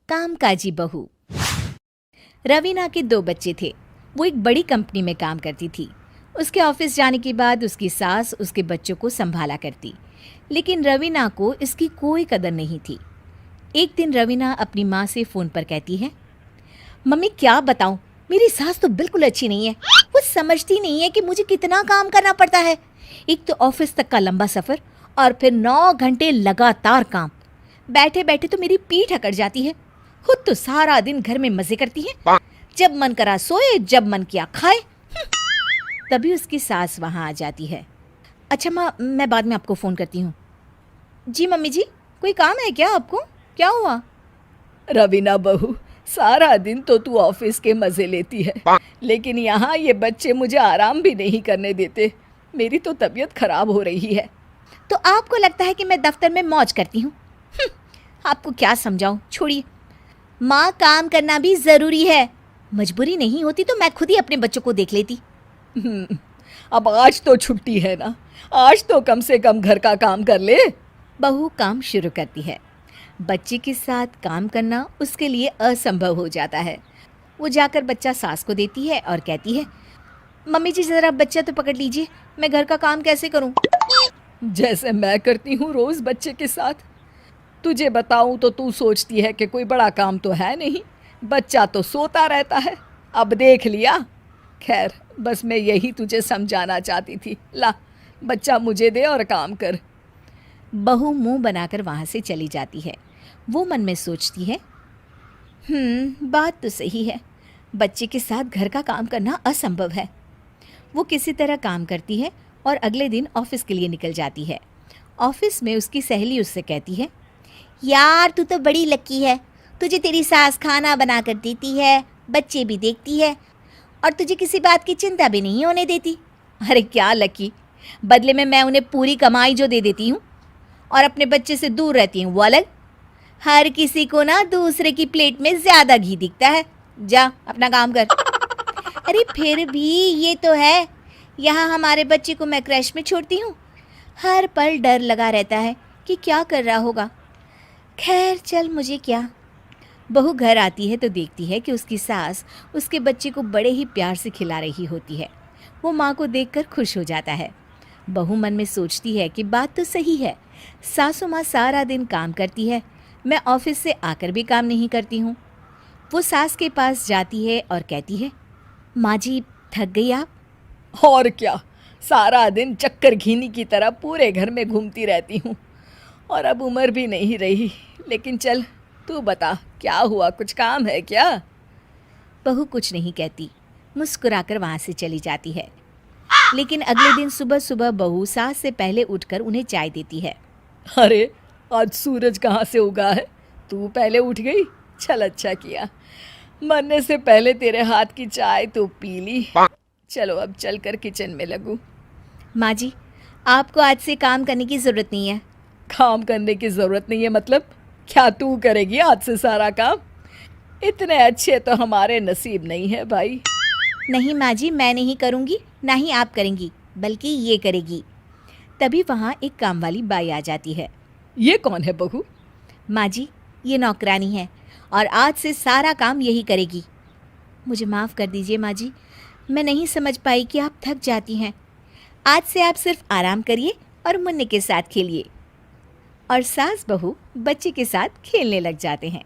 कामकाजी बहू। रवीना के 2 बच्चे थे। वो एक बड़ी कंपनी में काम करती थी। उसके ऑफिस जाने के बाद उसकी सास उसके बच्चों को संभाला करती, लेकिन रवीना को इसकी कोई कदर नहीं थी। एक दिन रवीना अपनी माँ से फ़ोन पर कहती है, मम्मी क्या बताऊँ, मेरी सास तो बिल्कुल अच्छी नहीं है। वो समझती नहीं है कि मुझे कितना काम करना पड़ता है। एक तो ऑफिस तक का लंबा सफ़र और फिर 9 घंटे लगातार काम। बैठे बैठे तो मेरी पीठ अकड़ जाती है। खुद तो सारा दिन घर में मज़े करती है, जब मन करा सोए, जब मन किया खाए। तभी उसकी सास वहाँ आ जाती है। अच्छा माँ, मैं बाद में आपको फ़ोन करती हूँ। जी मम्मी जी, कोई काम है क्या आपको? क्या हुआ? रवीना बहू, सारा दिन तो तू ऑफिस के मजे लेती है, लेकिन यहाँ ये बच्चे मुझे आराम भी नहीं करने देते। मेरी तो तबीयत खराब हो रही है। तो आपको लगता है कि मैं दफ्तर में मौज करती हूँ? आपको क्या समझाऊँ, छोड़िए। माँ, काम करना भी ज़रूरी है। मजबूरी नहीं होती तो मैं खुद ही अपने बच्चों को देख लेती। अब आज तो छुट्टी है ना, आज तो कम से कम घर का काम कर ले। बहू काम शुरू करती है। बच्चे के साथ काम करना उसके लिए असंभव हो जाता है। वो जाकर बच्चा सास को देती है और कहती है, मम्मी जी ज़रा बच्चा तो पकड़ लीजिए, मैं घर का काम कैसे करूं? जैसे मैं करती हूँ रोज़ बच्चे के साथ। तुझे बताऊँ तो तू सोचती है कि कोई बड़ा काम तो है नहीं, बच्चा तो सोता रहता है। अब देख लिया। खैर, बस मैं यही तुझे समझाना चाहती थी। ला, बच्चा मुझे दे और काम कर। बहू मुंह बनाकर वहाँ से चली जाती है। वो मन में सोचती है, बात तो सही है, बच्चे के साथ घर का काम करना असंभव है। वो किसी तरह काम करती है और अगले दिन ऑफिस के लिए निकल जाती है। ऑफिस में उसकी सहेली उससे कहती है, यार तू तो बड़ी लकी है, तुझे तेरी सास खाना बना कर देती है, बच्चे भी देखती है और तुझे किसी बात की चिंता भी नहीं होने देती। अरे क्या लकी, बदले में मैं उन्हें पूरी कमाई जो दे देती हूँ और अपने बच्चे से दूर रहती हूँ वो अलग। हर किसी को ना दूसरे की प्लेट में ज़्यादा घी दिखता है। जा अपना काम कर। अरे फिर भी ये तो है, यहाँ हमारे बच्चे को मैं क्रैश में छोड़ती हूँ, हर पल डर लगा रहता है कि क्या कर रहा होगा। खैर चल, मुझे क्या। बहू घर आती है तो देखती है कि उसकी सास उसके बच्चे को बड़े ही प्यार से खिला रही होती है। वो माँ को देखकर खुश हो जाता है। बहू मन में सोचती है कि बात तो सही है, सासू माँ सारा दिन काम करती है, मैं ऑफिस से आकर भी काम नहीं करती हूँ। वो सास के पास जाती है और कहती है, माँ जी थक गई आप? और क्या, सारा दिन चक्कर घीनी की तरह पूरे घर में घूमती रहती हूँ और अब उम्र भी नहीं रही। लेकिन चल तू बता, क्या हुआ, कुछ काम है क्या? बहू कुछ नहीं कहती, मुस्कुराकर वहाँ से चली जाती है। लेकिन अगले दिन सुबह सुबह बहू सास से पहले उठकर उन्हें चाय देती है। अरे आज सूरज कहाँ से उगा है, तू पहले उठ गई। चल अच्छा किया, मरने से पहले तेरे हाथ की चाय तो पी ली। चलो अब चलकर किचन में लगूं। माँ जी, आपको आज से काम करने की ज़रूरत नहीं है। काम करने की ज़रूरत नहीं है मतलब? क्या तू करेगी आज से सारा काम? इतने अच्छे तो हमारे नसीब नहीं है भाई। नहीं माँ जी, मैं नहीं करूँगी, ना ही आप करेंगी, बल्कि ये करेगी। तभी वहाँ एक काम वाली बाई आ जाती है। ये कौन है बहू? माँ जी, ये नौकरानी है और आज से सारा काम यही करेगी। मुझे माफ़ कर दीजिए माँ जी, मैं नहीं समझ पाई कि आप थक जाती हैं। आज से आप सिर्फ आराम करिए और मुन्ने के साथ खेलिए। और सास बहू बच्चे के साथ खेलने लग जाते हैं।